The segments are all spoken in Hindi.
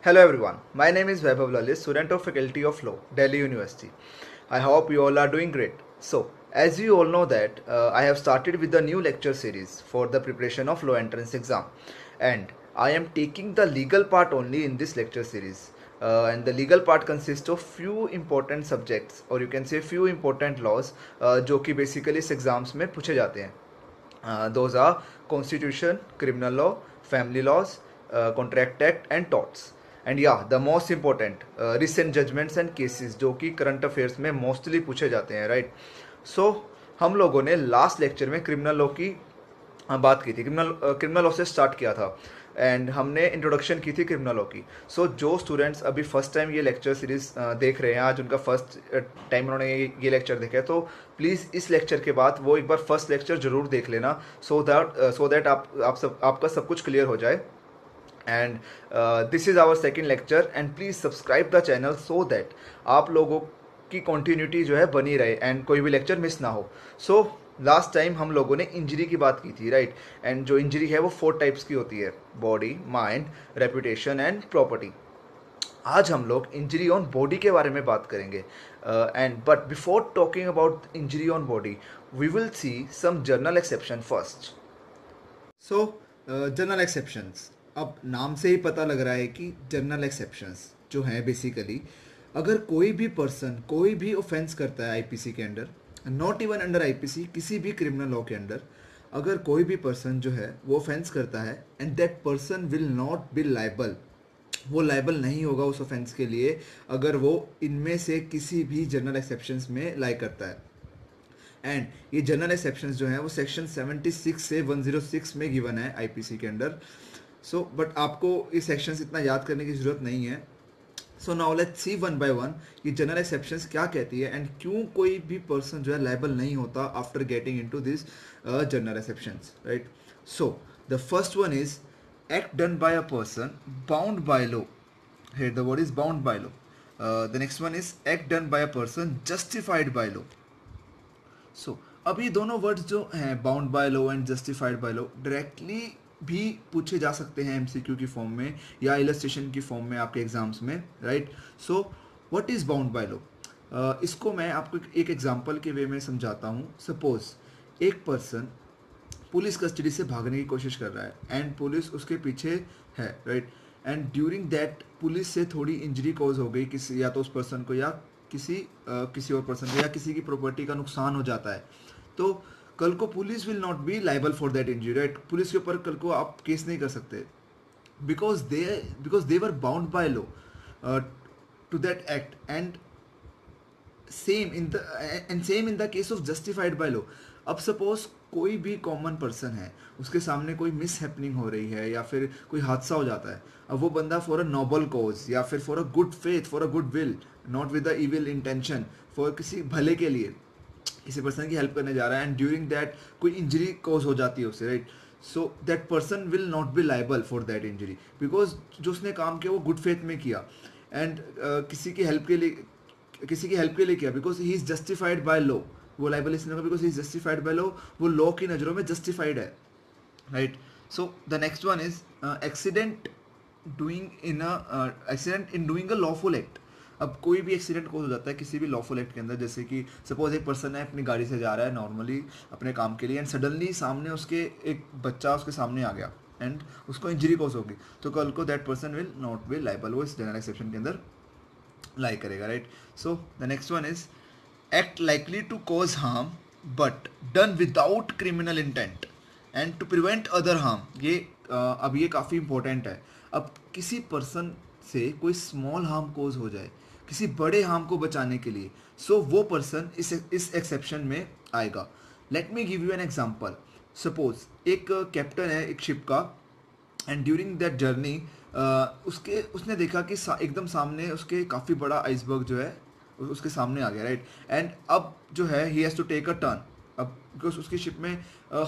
Hello everyone, my name is Vaibhav Lalit, student of Faculty of Law, Delhi University. I hope you all are doing great. So, as you all know that I have started with the new lecture series for the preparation of law entrance exam, and I am taking the legal part only in this lecture series. And the legal part consists of few important subjects, or you can say few important laws, जो कि basically इस exams में पूछे जाते हैं. Those are Constitution, Criminal Law, Family Laws, Contract Act and torts. And या the most important recent judgments and cases जो कि करंट अफेयर्स में मोस्टली पूछे जाते हैं, राइट. सो हम लोगों ने लास्ट लेक्चर में क्रिमिनल लॉ की बात की थी, क्रिमिनल लॉ से स्टार्ट किया था एंड हमने इंट्रोडक्शन की थी क्रिमिनल लॉ की. सो जो स्टूडेंट्स अभी फर्स्ट टाइम ये लेक्चर सीरीज देख रहे हैं, आज उनका फर्स्ट टाइम उन्होंने ये लेक्चर देखा है, तो प्लीज़ इस लेक्चर के बाद वो एक बार फर्स्ट लेक्चर जरूर देख लेना, सो दैट आपका सब कुछ क्लियर हो जाए. And this is our second lecture and please subscribe the channel so that आप लोगों की continuity जो है बनी रहे and कोई भी lecture मिस ना हो. So लास्ट टाइम हम लोगों ने इंजरी की बात की थी, राइट. एंड जो इंजरी है वो 4 टाइप्स की होती है: body, mind, reputation and property. आज हम लोग इंजरी ऑन बॉडी के बारे में बात करेंगे. And but before talking about injury on body we will see some general exception first. So general exceptions, अब नाम से ही पता लग रहा है कि जर्नल एक्सेप्शंस जो हैं बेसिकली, अगर कोई भी पर्सन कोई भी ऑफेंस करता है आईपीसी के under, not even under IPC, किसी भी क्रिमिनल लॉ के अंडर अगर कोई भी पर्सन जो है वो ऑफेंस करता है and that person will not be liable, वो लाइबल नहीं होगा उस ऑफेंस के लिए अगर वो इनमें से किसी भी जर्नल एक्सेप्शंस में लाई करता है. एंड ये जर्नल एक्सेप्शंस जो हैं वो सेक्शन 76 से 106 में गिवन है आईपीसी के अंडर. सो बट आपको ये सेक्शंस इतना याद करने की ज़रूरत नहीं है. सो now let's C one by one ये जनरल एक्सेप्शंस क्या कहती है एंड क्यों कोई भी पर्सन जो है लाइबल नहीं होता after getting into this general exceptions, right. So the first one is act done by a person bound by law. Here the word is bound by law. The next one is act done by a person justified by law. So अब ये दोनों वर्ड्स जो हैं bound by law and justified by law directly भी पूछे जा सकते हैं एमसीक्यू की फॉर्म में या इलस्ट्रेशन की फॉर्म में आपके एग्जाम्स में, right. So what is bound by law? इसको मैं आपको एक एग्जांपल के वे में समझाता हूँ. सपोज एक पर्सन पुलिस कस्टडी से भागने की कोशिश कर रहा है एंड पुलिस उसके पीछे है, right. And during that police से थोड़ी इंजरी कॉज हो गई किसी, या तो उस पर्सन को या किसी और पर्सन को, या किसी की प्रॉपर्टी का नुकसान हो जाता है, तो कल को police will not be liable for that injury, right. Police के ऊपर कल को आप केस नहीं कर सकते because they were bound by law to that act. And same in the case of justified by law. अब सपोज कोई भी कॉमन पर्सन है, उसके सामने कोई मिस हैपनिंग हो रही है या फिर कोई हादसा हो जाता है, अब वो बंदा फॉर अ नोबल कॉज या फिर for a good faith, for a good will, not with the evil intention, for किसी भले के लिए किसी पर्सन की हेल्प करने जा रहा है एंड ड्यूरिंग दैट कोई इंजरी कॉज हो जाती है उससे, right. So that person will not be liable for that injury because जो उसने काम किया वो गुड फेथ में किया एंड किसी की हेल्प के लिए किया because he is justified by law. वो लाइबल इसलिए होगा because he is justified by law, वो लॉ की नज़रों में जस्टिफाइड है, right. So the next one is accident in doing a lawful act. अब कोई भी एक्सीडेंट कोज हो जाता है किसी भी लॉफुल एक्ट के अंदर, जैसे कि सपोज एक पर्सन है अपनी गाड़ी से जा रहा है नॉर्मली अपने काम के लिए एंड सडनली सामने उसके एक बच्चा उसके सामने आ गया एंड उसको इंजरी कोज होगी, तो कल को that person will not be liable, वो इस जनरल एक्सेप्शन के अंदर लाई करेगा, right. So the next one is act likely to cause harm but done without criminal intent and to prevent other harm. ये अब ये काफ़ी इंपॉर्टेंट है. अब किसी पर्सन से कोई स्मॉल हार्म कोज हो जाए किसी बड़े हार्म को बचाने के लिए, सो वो पर्सन इस एक्सेप्शन में आएगा. Let me give you an example. Suppose एक कैप्टन है एक शिप का एंड ड्यूरिंग दैट जर्नी उसने देखा कि एकदम सामने उसके काफ़ी बड़ा आइसबर्ग जो है उसके सामने आ गया, राइट. एंड अब जो है he has to take a turn. अब बिकॉज उसकी शिप में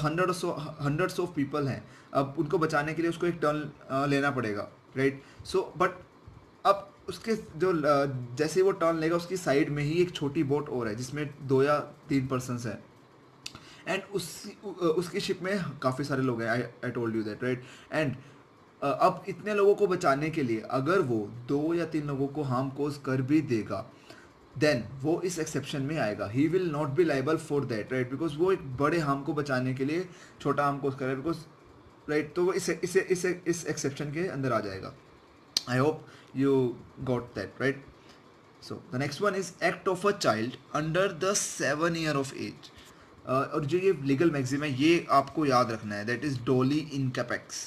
हंड्रेड्स ऑफ पीपल हैं, अब उनको बचाने के लिए उसको एक टर्न लेना पड़ेगा, राइट. सो बट अब उसके जो जैसे वो टर्न लेगा उसकी साइड में ही एक छोटी बोट और है जिसमें 2 या 3 पर्सनस हैं एंड उसकी शिप में काफ़ी सारे लोग हैं. I told you that, right. And अब इतने लोगों को बचाने के लिए अगर वो 2 या 3 लोगों को हार्म कोज कर भी देगा, देन वो इस एक्सेप्शन में आएगा. ही will not be liable for that, right, because वो एक बड़े हार्म को बचाने के लिए छोटा हार्म कोज कर रहा है, बिकॉज राइट, तो वो इस एक्सेप्शन के अंदर आ जाएगा. आई hope you got that, right. So the next one is act of a child under the 7 year of age. और जो ये लीगल मैक्सिम है ये आपको याद रखना है, दैट इज़ डोली इनकैपेक्स.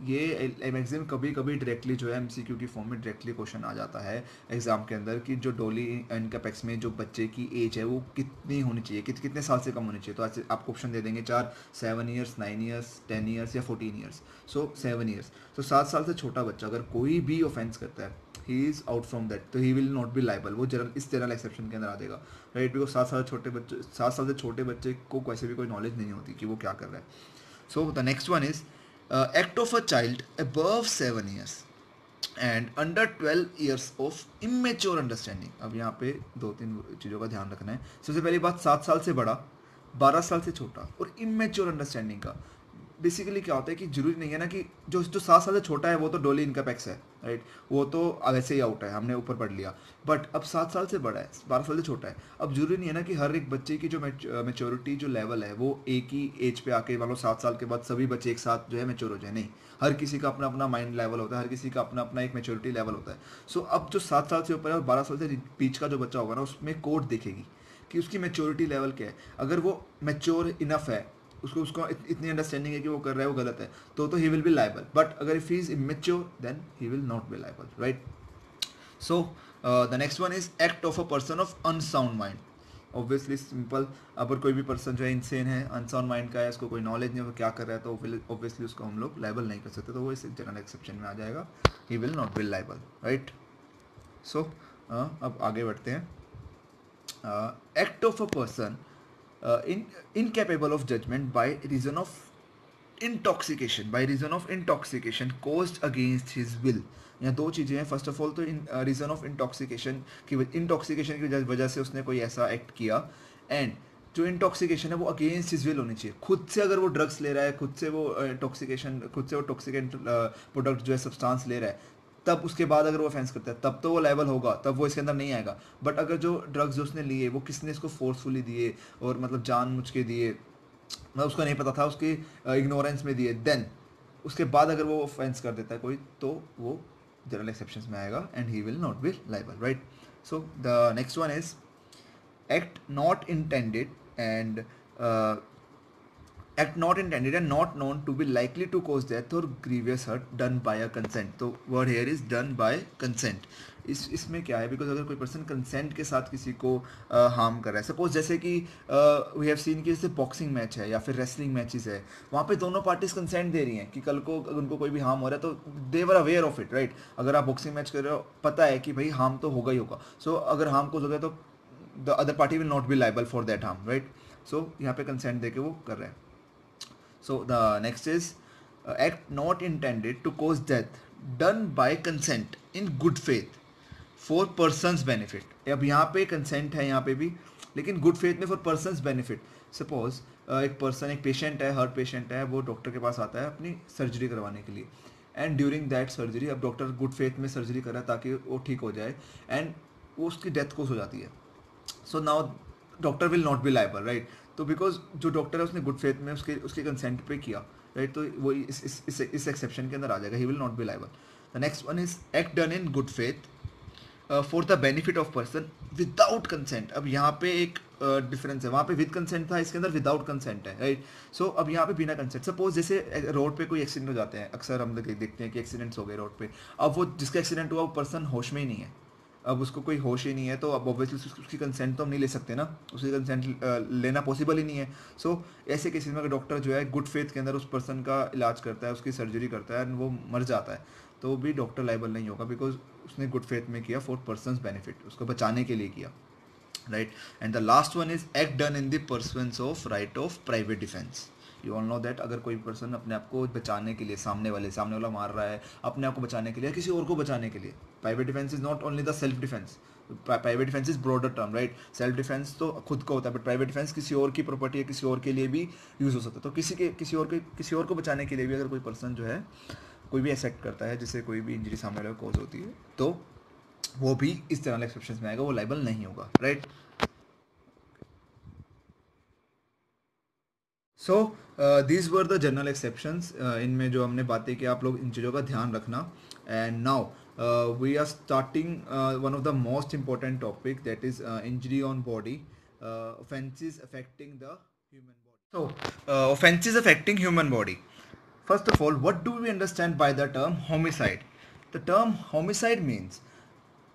ये मैक्सिम कभी कभी डायरेक्टली जो है एमसीक्यू की फॉर्म में डायरेक्टली क्वेश्चन आ जाता है एग्जाम के अंदर कि जो डोली इनकैपेक्स में जो बच्चे की एज है वो कितनी होनी चाहिए, कितने साल से कम होनी चाहिए. तो ऐसे आपको ऑप्शन दे देंगे 4, 7 ईयर्स, 9 ईयर्स, 10 ईयर्स या 14 ईयर्स. सो 7 ईयर्स. तो 7 साल से छोटा बच्चा अगर कोई भी ऑफेंस करता है, he is out from that, तो he will not be liable. वो इस जनरल एक्सेप्शन के अंदर आ जाएगा, राइट, बिकॉज 7 साल से छोटे बच्चे को वैसे भी कोई नॉलेज नहीं होती कि वो क्या कर रहा है. सो the next one is act of a child above 7 years and under 12 years of immature understanding. अब यहाँ पे 2-3 चीज़ों का ध्यान रखना है. सबसे पहली बात, 7 साल से बड़ा, 12 साल से छोटा और इमेच्योर अंडरस्टैंडिंग का. बेसिकली क्या होता है कि जरूरी नहीं है ना कि जो 7 साल से छोटा है वो तो डोली इनकैपेक्स है, राइट, वो तो वैसे ही आउट है, हमने ऊपर पढ़ लिया. बट अब 7 साल से बड़ा है, 12 साल से छोटा है. अब जरूरी नहीं है ना कि हर एक बच्चे की जो मेच्योरिटी जो लेवल है वो एक ही एज पे आके, मान लो 7 साल के बाद सभी बच्चे एक साथ जो है मेच्योर हो जाए. नहीं, हर किसी का अपना अपना माइंड लेवल होता है, हर किसी का अपना अपना एक मेच्योरिटी लेवल होता है. सो अब जो 7 साल से ऊपर है और 12 साल से बीच का जो बच्चा होगा ना, उसमें कोर्ट देखेगी कि उसकी मेच्योरिटी लेवल क्या है. अगर वो मेच्योर इनफ है, उसको इतनी अंडरस्टैंडिंग है कि वो कर रहा है वो गलत है, तो he will be liable. But अगर if he is immature then he will not be liable, right. So the next one is act of a person of unsound mind. Obviously simple, अगर कोई भी पर्सन जो है इंसेन है, अनसाउंड माइंड का है, उसको कोई नॉलेज नहीं है वो क्या कर रहा है, तो ऑब्वियसली उसको हम लोग लाइबल नहीं कर सकते, तो वो इस जनरल एक्सेप्शन में आ जाएगा. He will not be liable, right. So अब आगे बढ़ते हैं. Act of a person incapable of judgment by reason of intoxication caused against his will. यहाँ 2 चीज़ें हैं. फर्स्ट ऑफ ऑल तो रीज़न ऑफ इंटॉक्सिकेशन की वजह से उसने कोई ऐसा एक्ट किया, एंड जो इंटॉक्सिकेशन है वो अगेंस्ट हिज विल होनी चाहिए. खुद से अगर वो ड्रग्स ले रहा है, खुद से वो टॉक्सिकेंट प्रोडक्ट जो है सब्सटेंस ले रहा है, तब उसके बाद अगर वो ऑफेंस करता है तब तो वो लायबल होगा, तब वो इसके अंदर नहीं आएगा. बट अगर जो ड्रग्स जो उसने लिए वो किसने इसको फोर्सफुली दिए और मतलब जानबूझ के दिए, मतलब उसको नहीं पता था, उसकी इग्नोरेंस में दिए, देन उसके बाद अगर वो ऑफेंस कर देता है कोई, तो वो जनरल एक्सेप्शंस में आएगा and he will not B liable, right. So the next one is act not intended and act not intended and not known to be likely to cause death or grievous hurt done by a consent. तो word here is done by consent. इसमें क्या है, बिकॉज अगर कोई पर्सन कंसेंट के साथ किसी को हार्म कर रहा है, सपोज जैसे कि वी हैव सीन कि जैसे बॉक्सिंग मैच है या फिर रेसलिंग मैचेस है, वहाँ पे दोनों पार्टीज कंसेंट दे रही हैं कि कल को उनको कोई भी हार्म हो रहा है तो they were aware of it, right. अगर आप बॉक्सिंग मैच कर रहे हो, पता है कि भाई हार्म तो होगा ही होगा. सो अगर हार्म को हो गया तो the other party will not be liable for that harm, right. So यहाँ पे कंसेंट दे के वो कर रहे हैं. So the next is act not intended to cause death done by consent in good faith for person's benefit. अब यहाँ पे consent है यहाँ पे भी, लेकिन good faith में for person's benefit. Suppose एक पेशेंट है, हर्ट पेशेंट है, वो डॉक्टर के पास आता है अपनी सर्जरी करवाने के लिए, एंड ड्यूरिंग दैट सर्जरी अब डॉक्टर गुड फेथ में सर्जरी कर रहा है ताकि वो ठीक हो जाए, एंड वो उसकी डेथ कोस हो जाती है. So now doctor will not B liable, right. तो बिकॉज जो डॉक्टर है उसने गुड फेथ में उसके कंसेंट पे किया, राइट, तो वो इस एक्सेप्शन के अंदर आ जाएगा, he will not B liable. The next one is act done in good faith for the benefit of person without consent. अब यहाँ पे एक डिफरेंस है, वहाँ पे विद कंसेंट था, इसके अंदर विदाउट कंसेंट है, राइट. सो अब यहाँ पे बिना कंसेंट, सपोज जैसे रोड पे कोई एक्सीडेंट हो जाते हैं, अक्सर हम लोग देखते हैं कि एक्सीडेंट्स हो गए रोड पे. अब वो जिसका एक्सीडेंट हुआ वो पर्सन होश में ही नहीं है, अब उसको कोई होश ही नहीं है, तो अब ऑब्वियसली उसकी कंसेंट तो हम नहीं ले सकते ना, उसकी कंसेंट लेना पॉसिबल ही नहीं है. सो ऐसे केसेस में अगर डॉक्टर जो है गुड फेथ के अंदर उस पर्सन का इलाज करता है, उसकी सर्जरी करता है एंड वो मर जाता है, तो भी डॉक्टर लायबल नहीं होगा, बिकॉज उसने गुड फेथ में किया फॉर पर्सनस बेनिफिट, उसको बचाने के लिए किया, right. And the last one is act done in the pursuance of right of private defence. You all know that अगर कोई पर्सन अपने आप को बचाने के लिए, सामने वाला मार रहा है, अपने आप को बचाने के लिए, किसी और को बचाने के लिए, private defence is not only the self defence, private defence is broader term, right. Self defence तो खुद का होता है, बट प्राइवेट डिफेंस किसी और की प्रॉपर्टी है, किसी और के लिए भी यूज़ हो सकता है. तो किसी और को बचाने के लिए भी अगर कोई पर्सन जो है कोई भी एक्सेप्ट करता है जिससे कोई भी इंजरी सामने वाले को कॉज होती है, तो वो भी इस जनरल एक्सेप्शन में आएगा, वो लाइबल नहीं होगा, right. So these were the general exceptions, इनमें जो हमने बातें की, आप लोग इन चीज़ों का ध्यान रखना। And now we are starting one of the most important topic, that is injury on body, offenses affecting the human body. So offenses affecting human body. First of all, what do we understand by the term homicide? The term homicide means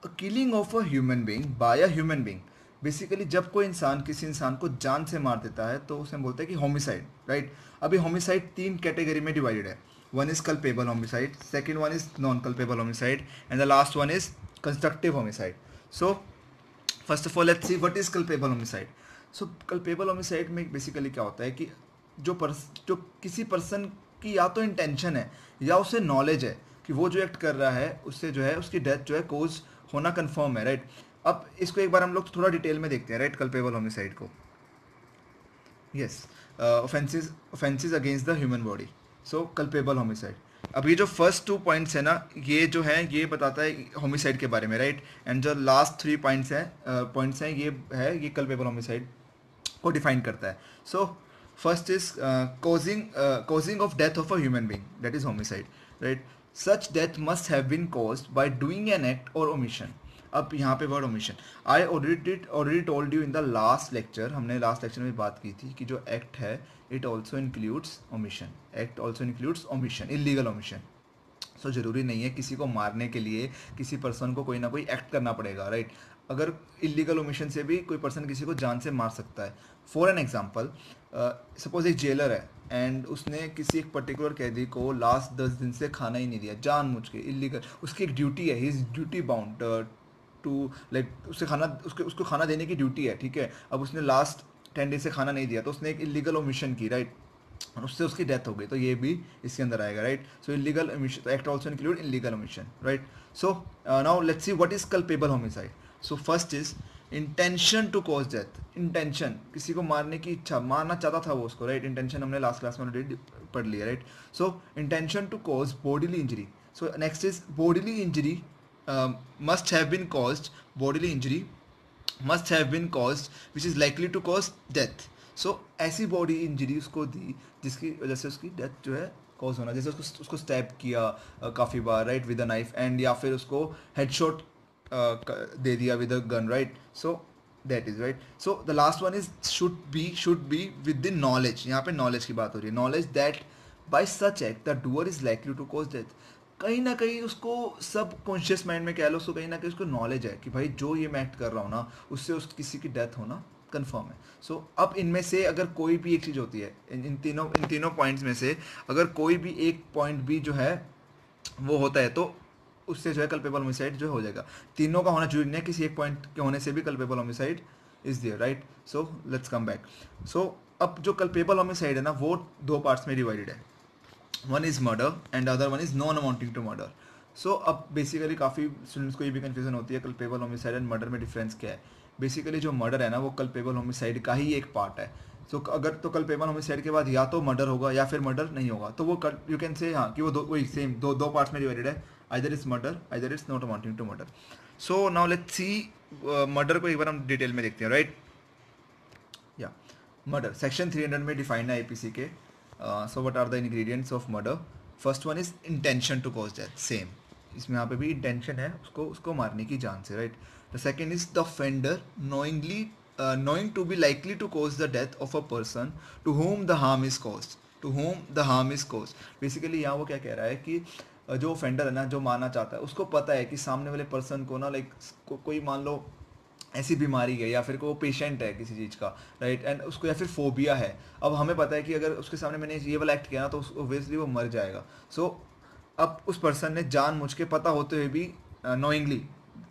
a killing of a human being by a human being. Basically जब कोई इंसान किसी इंसान को जान से मार देता है तो उसे बोलते हैं कि होमिसाइड, राइट। अभी होमिसाइड 3 कैटेगरी में डिवाइडेड है। One is culpable homicide, second one is non culpable homicide, and the last one is constructive homicide. So first of all let's see what is culpable homicide. So culpable homicide में बेसिकली क्या होता है कि जो किसी पर्सन की या तो इंटेंशन है या उसे नॉलेज है कि वो जो एक्ट कर रहा है उससे जो है उसकी डेथ जो है कोज होना कंफर्म है, राइट। अब इसको एक बार हम लोग थोड़ा डिटेल में देखते हैं, राइट, कल्पेबल होमिसाइड को। Yes, offences against the human body, so culpable homicide. अब ये जो फर्स्ट 2 पॉइंट्स है ना, ये जो है ये बताता है होमिसाइड के बारे में, राइट। एंड जो लास्ट 3 पॉइंट्स हैं ये कल्पेबल होमिसाइड को डिफाइन करता है। सो first is causing of death of a human being, that is homicide, right. Such death must have been caused by doing an act or omission. अब यहाँ पे word omission, I already told you in the last lecture, हमने लास्ट लेक्चर में बात की थी कि जो एक्ट है it also includes omission, act also includes omission, illegal omission। सो ज़रूरी नहीं है किसी को मारने के लिए किसी पर्सन को कोई ना कोई एक्ट करना पड़ेगा, राइट। अगर इलीगल ओमिशन से भी कोई पर्सन किसी को जान से मार सकता है। फॉर एन एग्जांपल, सपोज एक जेलर है एंड उसने किसी एक पर्टिकुलर कैदी को लास्ट 10 दिन से खाना ही नहीं दिया जानबूझ के, इलीगल, उसकी एक ड्यूटी है, he is duty bound to like उसको खाना देने की ड्यूटी है, ठीक है। अब उसने लास्ट 10 डेज से खाना नहीं दिया तो उसने एक इलीगल ओमिशन की, राइट, और उससे उसकी डेथ हो गई, तो ये भी इसके अंदर आएगा, राइट। सो इलीगल ओमिशन, तो act also include illegal omission, right. So now let's see what is culpable homicide. So first is intention to cause death. Intention, किसी को मारने की इच्छा, मारना चाहता था वो उसको, राइट। इंटेंशन हमने लास्ट क्लास में ऑलरेडी पढ़ लिया, right. So intention to cause bodily injury. So next is bodily injury must have been caused, bodily injury must have been caused which is likely to cause death. So ऐसी बॉडी इंजरी उसको दी जिसकी वजह से उसकी डेथ जो है कॉज होना, जैसे उसको स्टैब किया काफ़ी बार, right, with a knife, and या फिर उसको हेडशॉट दे दिया with a gun, right. So that is right. So the last one is should be with the knowledge. यहाँ पे नॉलेज की बात हो रही है, knowledge that by such act the doer is likely to cause death. कहीं ना कहीं उसको सब कॉन्शियस माइंड में कह लो, उसको कहीं ना कहीं उसको नॉलेज है कि भाई जो ये मैं एक्ट कर रहा हूँ ना उससे उस किसी की डेथ होना कंफर्म है। सो अब इनमें से अगर कोई भी एक चीज़ होती है, इन तीनों पॉइंट्स में से अगर कोई भी एक पॉइंट भी जो है वो होता है तो उससे जो है कल्पेबल होमिसाइड जो हो जाएगा। तीनों का होना जरूरी नहीं है, किसी एक पॉइंट के होने से भी culpable homicide is there, right. So let's come back. So अब जो कल्पेबल होमिसाइड है ना वो 2 पार्ट्स में डिवाइडेड है। One is murder and other one is non amounting to murder. So अब बेसिकली काफ़ी स्टूडेंट्स को ये भी कन्फ्यूजन होती है कल्पेबल होमिसाइड एंड मर्डर में डिफरेंस क्या है। बेसिकली जो मर्डर है ना वो कल्पेबल होमिसाइड का ही एक पार्ट है। सो अगर तो कल्पेबल होमिसाइड के बाद या तो मर्डर होगा या फिर मर्डर नहीं होगा, तो वो यू कैन से हाँ कि वो वही सेम दो पार्ट्स में डिवाइडेड है, either is murder either is not amounting to murder. So now let's see murder को एक बार हम डिटेल में देखते हैं, राइट। या मर्डर सेक्शन 300 में डिफाइंड है आईपीसी के। So what are the ingredients of murder. First one is intention to cause death, same इसमें यहाँ पे भी इंटेंशन है उसको मारने की जान से, right. The second is the offender knowing to be likely to cause the death of a person to whom the harm is caused, basically यहाँ वो क्या कह रहा है कि जो ऑफेंडर है ना जो मारना चाहता है उसको पता है कि सामने वाले पर्सन को ना लाइक कोई मान लो ऐसी बीमारी है या फिर कोई पेशेंट है किसी चीज़ का, राइट, एंड उसको या फिर फोबिया है। अब हमें पता है कि अगर उसके सामने मैंने ये वाला एक्ट किया ना तो ऑब्वियसली वो मर जाएगा। सो अब उस पर्सन ने जानबूझ के पता होते हुए भी knowingly,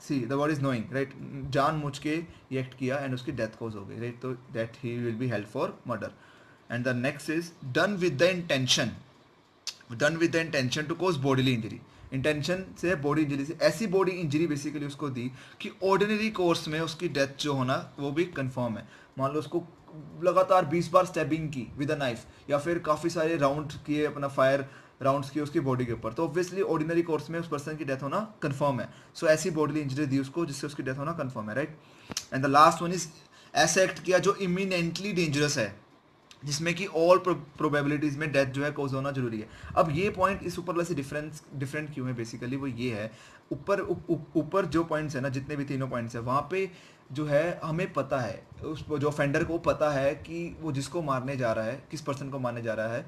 see the word is knowing, right, जानबूझ के ये एक्ट किया एंड उसकी डेथ कॉज हो गई, राइट, तो that he will be held for murder. And the next is done with the intention to cause bodily injury. Intention से बॉडी इंजरी से ऐसी बॉडी इंजरी बेसिकली उसको दी कि ऑर्डिनरी कोर्स में उसकी डेथ जो होना वो भी कंफर्म है। मान लो उसको लगातार 20 बार स्टैबिंग की विद अ नाइफ या फिर काफ़ी सारे राउंड किए अपना फायर राउंड्स किए उसकी बॉडी के ऊपर, तो ऑब्वियसली ऑर्डिनरी कोर्स में उस पर्सन की डेथ होना कंफर्म है. सो ऐसी बॉडीली इंजरी दी उसको जिससे उसकी डेथ होना कंफर्म है, right. And the last one is ऐसा एक्ट किया जो इमिनेंटली डेंजरस है, जिसमें कि ऑल प्रोबेबिलिटीज में डेथ जो है कॉज होना जरूरी है. अब ये पॉइंट इस ऊपर वाले से डिफरेंट क्यों है, बेसिकली वो ये है, ऊपर जो पॉइंट्स है ना, जितने भी तीनों पॉइंट्स है, वहाँ पे जो है हमें पता है, उस जो ऑफेंडर को पता है कि वो जिसको मारने जा रहा है, किस पर्सन को मारने जा रहा है,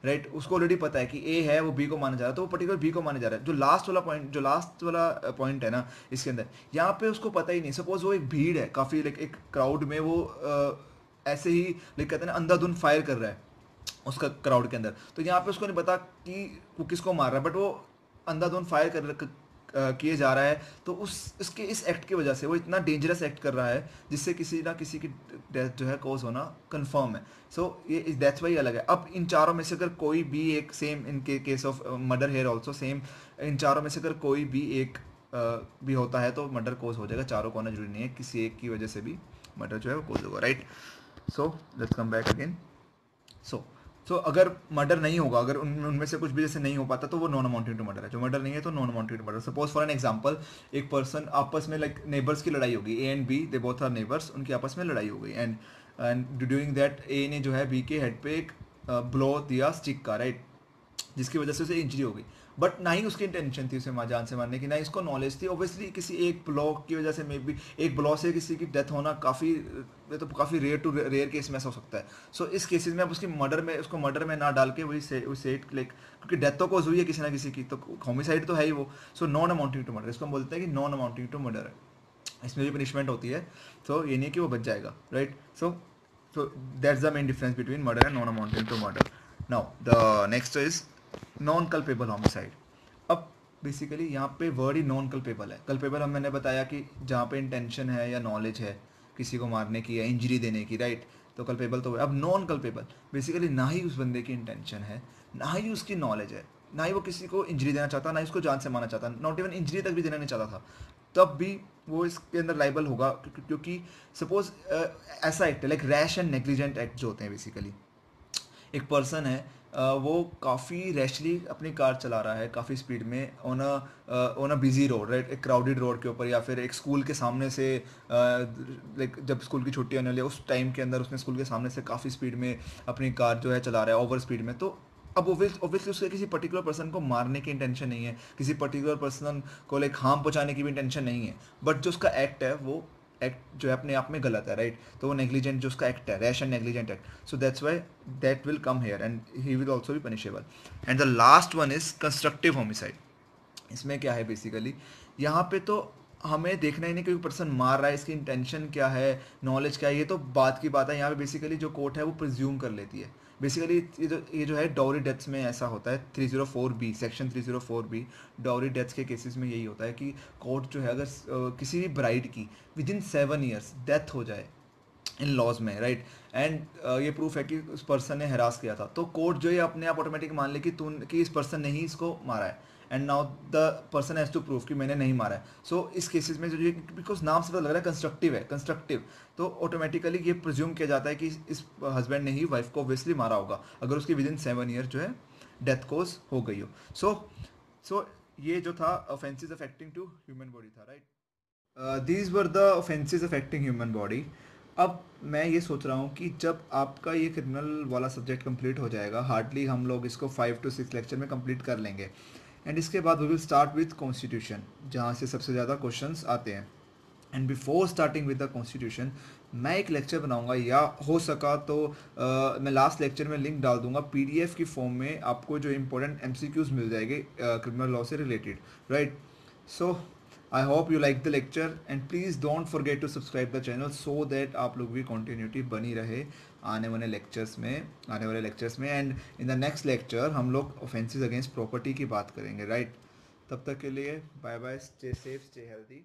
राइट. उसको ऑलरेडी पता है कि ए है वो बी को मारने जा रहा है, तो वो पर्टिकुलर बी को मारने जा रहा है. जो लास्ट वाला पॉइंट है ना इसके अंदर, यहाँ पे उसको पता ही नहीं. सपोज वो एक भीड़ है काफ़ी, लाइक एक क्राउड में वो ऐसे ही लाइक कहते हैं ना अंधाधुंध फायर कर रहा है उसका क्राउड के अंदर, तो यहाँ पे उसको नहीं पता कि वो किसको मार रहा है, बट वो अंधाधुंध फायर किए जा रहा है. तो उसके इस एक्ट की वजह से वो इतना डेंजरस एक्ट कर रहा है जिससे किसी ना किसी की डेथ जो है कॉज होना कंफर्म है. सो ये डेथ वही अलग है. अब इन चारों में से अगर कोई भी एक, same in case of murder here also same, इन चारों में से अगर कोई भी एक भी होता है तो मर्डर कॉज हो जाएगा. चारों को होना जरूरी नहीं है, किसी एक की वजह से भी मर्डर जो है वो कॉज होगा, right. So let's come back again. So अगर मर्डर नहीं होगा, अगर उनमें से कुछ भी जैसे नहीं हो पाता, तो वो नॉन अमाउंटिंग टू मर्डर है. जो मर्डर नहीं है तो non amounting to murder. Suppose for an example, एक पर्सन आपस में लाइक नेबर्स की लड़ाई होगी, A and B, they both are neighbours, उनकी आपस में लड़ाई हो गई, एंड ड्यूरिंग दैट ए ने जो है बी के हेड पे एक ब्लो दिया स्टिक का, राइट, जिसकी वजह से उसे इंजरी हो गई. बट ना ही उसकी इंटेंशन थी उसे जान से मारने की, ना ही उसको नॉलेज थी. ऑब्वियसली किसी एक ब्लॉक की वजह से, मे बी एक ब्लॉक से किसी की डेथ होना काफ़ी रेयर केस में ऐसा हो सकता है. सो इस केसेस में अब उसको मर्डर में ना डाल के वही से लाइक, क्योंकि डेथ तो कॉज हुई है किसी ना किसी की, तो होमिसाइड तो है ही वो. So non amounting to murder, इसको हम बोलते हैं कि नॉन अमाउंटिंग टू मर्डर है. इसमें भी पनिशमेंट होती है, तो ये नहीं कि वो बच जाएगा, right. So that's the main difference between murder and non amounting to murder. Now the next is non culpable homicide. अब बेसिकली यहाँ पे वर्ड ही नॉन कल्पेबल है. कल्पेबल हम मैंने बताया कि जहाँ पे इंटेंशन है या नॉलेज है किसी को मारने की या इंजरी देने की, राइट, तो कल्पेबल तो है. अब नॉन कल्पेबल बेसिकली ना ही उस बंदे की इंटेंशन है, ना ही उसकी नॉलेज है, ना ही वो किसी को इंजरी देना चाहता, ना ही उसको जान से मारना चाहता, नॉट इवन इंजरी तक भी देना नहीं चाहता था, तब भी वो इसके अंदर लाइबल होगा. क्योंकि सपोज ऐसा एक्ट है like rash and negligent act जो होते हैं. बेसिकली एक पर्सन है, वो काफ़ी रैशली अपनी कार चला रहा है काफ़ी स्पीड में on a busy road, right, एक क्राउडेड रोड के ऊपर, या फिर एक स्कूल के सामने से, लाइक जब स्कूल की छुट्टी होने वाली है उस टाइम के अंदर उसने स्कूल के सामने से काफ़ी स्पीड में अपनी कार जो है चला रहा है ओवर स्पीड में. तो अब ऑब्वियसली उसके किसी पर्टिकुलर पर्सन को मारने की इंटेंशन नहीं है, किसी पर्टिकुलर पर्सन को लाइक हार्म पहुंचाने की भी इंटेंशन नहीं है, बट जो उसका एक्ट है वो एक्ट जो है अपने आप में गलत है, राइट. तो वो नेग्लिजेंट जो उसका एक्ट है, rash and negligent act, so that's why that will come here and he will also be punishable. And the last one is constructive homicide. इसमें क्या है बेसिकली, यहाँ पे तो हमें देखना ही नहीं कि पर्सन मार रहा है इसकी इंटेंशन क्या है, नॉलेज क्या है, ये तो बात की बात है. यहाँ पे बेसिकली जो कोर्ट है वो प्रिज्यूम कर लेती है. बेसिकली ये जो है डॉरी डेथ्स में ऐसा होता है, 304B, section 304B dowry deaths के केसेस में यही होता है कि कोर्ट जो है अगर किसी भी ब्राइड की विद इन 7 years डेथ हो जाए इन लॉज में, राइट, एंड ये प्रूफ है कि उस पर्सन ने हरास किया था, तो कोर्ट जो है अपने आप ऑटोमेटिक मान ले कि इस पर्सन ने ही इसको मारा है, and now the person has to prove कि मैंने नहीं मारा है. सो इस केसेस में जो ये, बिकॉज नाम से पता लग रहा है कंस्ट्रक्टिव है, कंस्ट्रक्टिव, तो ऑटोमेटिकली ये प्रिज्यूम किया जाता है कि इस हस्बैंड ने ही वाइफ को ऑब्वियसली मारा होगा अगर उसकी विद इन 7 years जो है डेथ कोज हो गई हो. सो ये जो था offences affecting to human body था, right. These were the offences affecting human body. अब मैं ये सोच रहा हूँ कि जब आपका ये क्रिमिनल वाला सब्जेक्ट कंप्लीट हो जाएगा, हार्डली हम लोग इसको 5 to 6 लेक्चर में कंप्लीट कर लेंगे, एंड इसके बाद we will start with constitution, जहाँ से सबसे ज़्यादा क्वेश्चंस आते हैं. And before starting with the constitution मैं एक लेक्चर बनाऊंगा, या हो सका तो मैं लास्ट लेक्चर में लिंक डाल दूंगा PDF की फॉर्म में, आपको जो इंपॉर्टेंट MCQs मिल जाएंगे क्रिमिनल लॉ से related, right. So I hope you like the lecture and please don't forget to subscribe the channel so that आप लोग भी कंटिन्यूटी बनी रहे आने वाले लेक्चर्स में. And in the next lecture हम लोग ऑफेंसेस अगेंस्ट प्रॉपर्टी की बात करेंगे, राइट. तब तक के लिए bye bye, stay safe, stay healthy.